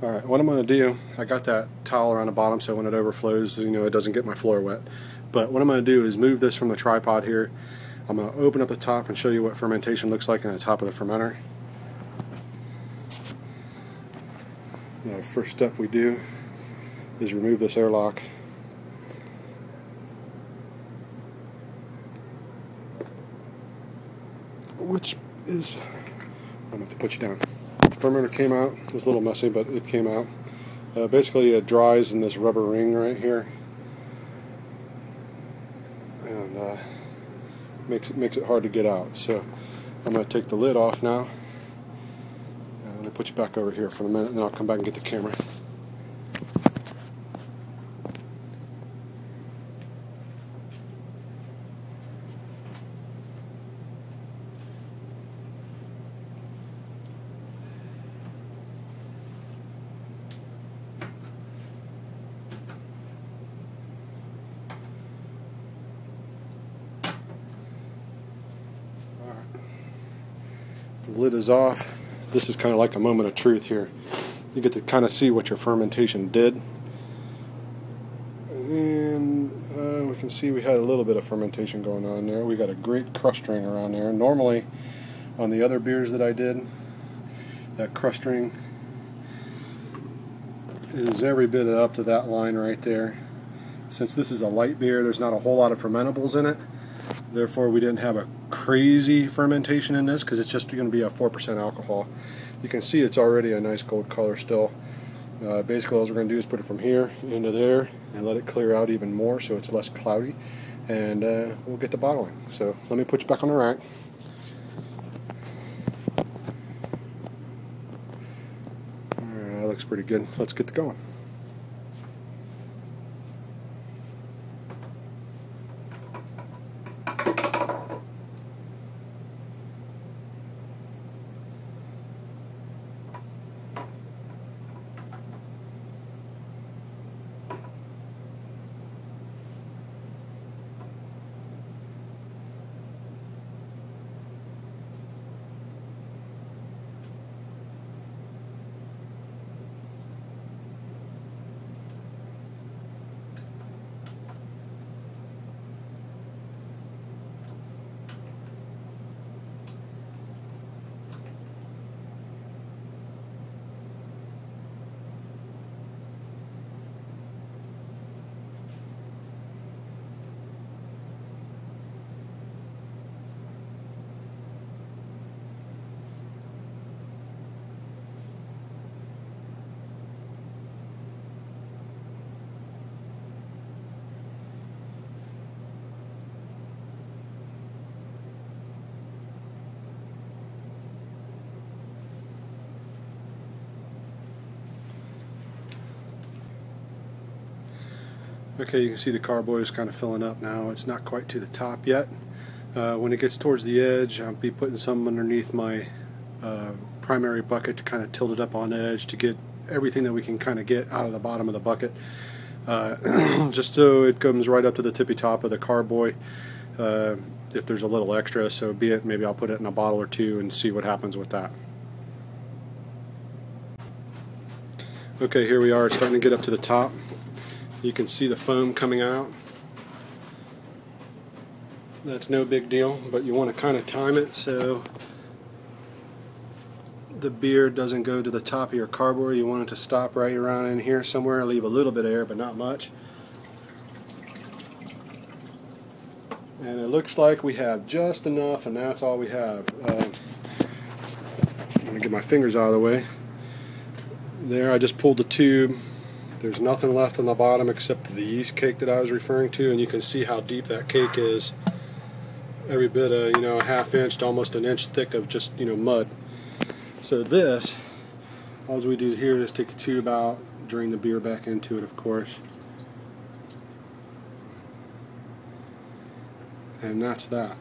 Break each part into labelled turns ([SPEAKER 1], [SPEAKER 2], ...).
[SPEAKER 1] Alright, what I'm going to do, I got that towel around the bottom so when it overflows, it doesn't get my floor wet. But what I'm going to do is move this from the tripod here. I'm going to open up the top and show you what fermentation looks like in the top of the fermenter. The first step we do is remove this airlock. Which is, I'm going to have to put you down. The fermenter came out. It was a little messy, but it came out. Basically, it dries in this rubber ring right here, and makes it hard to get out. So I'm going to take the lid off now. I'm going to put you back over here for the minute, and then I'll come back and get the camera. The lid is off. This is kind of like a moment of truth here. You get to kind of see what your fermentation did. And we can see we had a little bit of fermentation going on there. We got a great crust ring around there. Normally, on the other beers that I did, that crust ring is every bit up to that line right there. Since this is a light beer, there's not a whole lot of fermentables in it. Therefore, we didn't have a crazy fermentation in this because it's just going to be a 4% alcohol. You can see it's already a nice gold color still. Basically, all we're going to do is put it from here into there and let it clear out even more so it's less cloudy. And we'll get to bottling. So let me put you back on the rack. Alright, that looks pretty good. Let's get to going. Okay, you can see the carboy is kind of filling up now. It's not quite to the top yet. When it gets towards the edge, I'll be putting some underneath my primary bucket to kind of tilt it up on edge to get everything that we can kind of get out of the bottom of the bucket. Just so it comes right up to the tippy top of the carboy. If there's a little extra, so be it. Maybe I'll put it in a bottle or two and see what happens with that. Okay, here we are. It's starting to get up to the top. You can see the foam coming out. That's no big deal, but you want to kind of time it so the beer doesn't go to the top of your carboy. You want it to stop right around in here somewhere, leave a little bit of air, but not much. And it looks like we have just enough, and that's all we have. I'm going to get my fingers out of the way. There, I just pulled the tube. There's nothing left on the bottom except for the yeast cake that I was referring to, and you can see how deep that cake is. Every bit of, a half inch to almost an inch thick of just, mud. So this, all we do here is take the tube out, drain the beer back into it, of course. And that's that.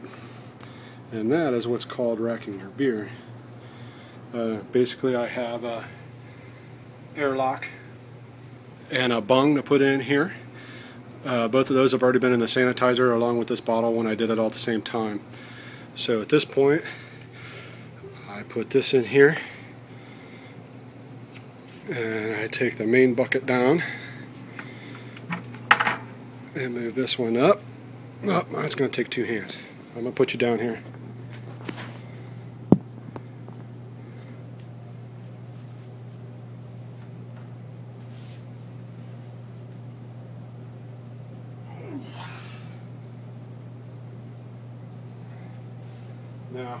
[SPEAKER 1] And that is what's called racking your beer. Basically, I have a airlock and a bung to put in here. Both of those have already been in the sanitizer along with this bottle when I did it all at the same time. So at this point, I put this in here And I take the main bucket down and move this one up. Oh, that's going to take 2 hands. I'm going to put you down here. Now,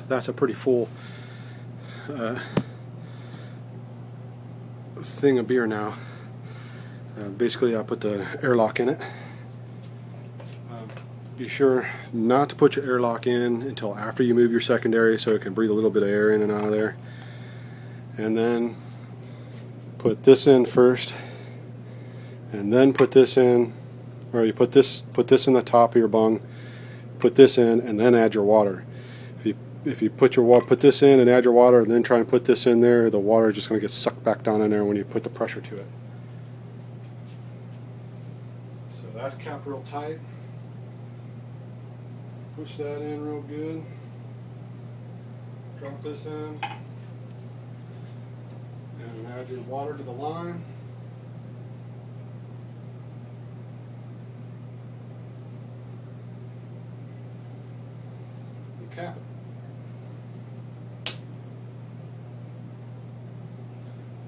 [SPEAKER 1] that's a pretty full thing of beer now. Basically, I put the airlock in it. Be sure not to put your airlock in until after you move your secondary, so it can breathe a little bit of air in and out of there. And then put this in first, and then put this in. Or you put this in the top of your bung, put this in, and then add your water. If you put this in and add your water, and then try and put this in there, the water is just going to get sucked back down in there when you put the pressure to it. So that's capped real tight. Push that in real good. Drop this in, and add your water to the line. Cap it.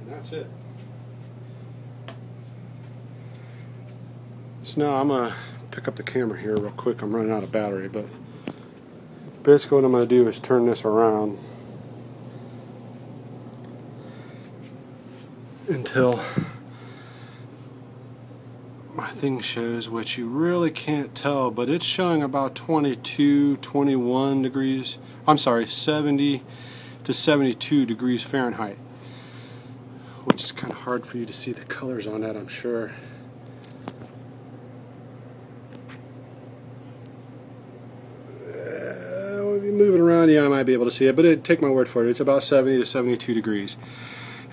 [SPEAKER 1] And that's it. So now I'm going to pick up the camera here real quick. I'm running out of battery, but basically what I'm going to do is turn this around until my thing shows, which you really can't tell, but it's showing about 22, 21 degrees. I'm sorry, 70 to 72 degrees Fahrenheit, which is kind of hard for you to see the colors on that, I'm sure. Move it around, yeah, I might be able to see it, but take my word for it, it's about 70 to 72 degrees.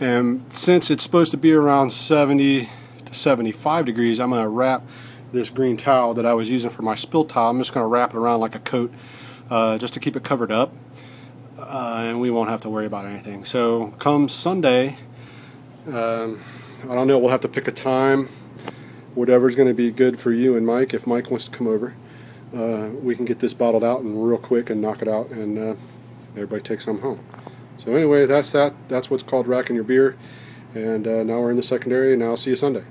[SPEAKER 1] And since it's supposed to be around 70 to 75 degrees, I'm going to wrap this green towel that I was using for my spill towel. I'm just going to wrap it around like a coat, just to keep it covered up, and we won't have to worry about anything. So come Sunday, I don't know, we'll have to pick a time, whatever's going to be good for you and Mike. If Mike wants to come over, we can get this bottled out and real quick and knock it out, and everybody takes some home. So anyway, that's what's called racking your beer. And now we're in the secondary, and I'll see you Sunday.